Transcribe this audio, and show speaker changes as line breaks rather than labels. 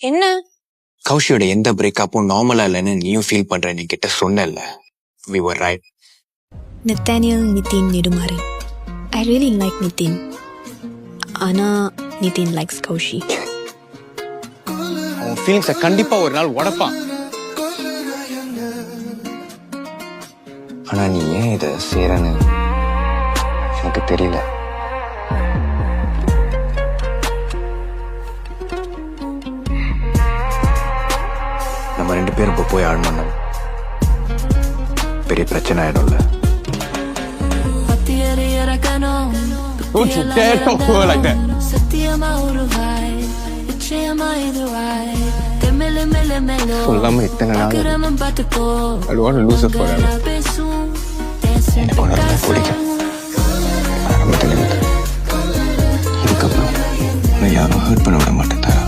என்ன?
கௌஷியோட எந்த பிரேக்கப்பும் நார்மலா இல்லைன்னு நீயும் ஃபீல் பண்ற நீ கிட்ட சொன்னல. We were right.
Nathaniel Nitin Nidumari. I really like Nitin. Ana Nitin likes Kaushi.
அவன் ஃபீலிங்ஸை கண்டிப்பா ஒரு நாள் உடைப்பான். ஆனா நீ ஏன் இதை செய்யறன்னு எனக்கு தெரியல. நம்ம 2 பேரும் இப்போ போய் ஆடணும்னா பெரிய பிரச்சனை ஆயிடும்ல. Don't you dare talk to her like that. சொல்லாம இத்தனை நாள் I don't want to lose her forever. எனக்கு ஒன்று ரொம்ப பிடிக்கும். ஆரம்பத்தில் இதுக்கப்புறம் நான் யாரும் ஹர்ட் பண்ண விட மாட்டேன்.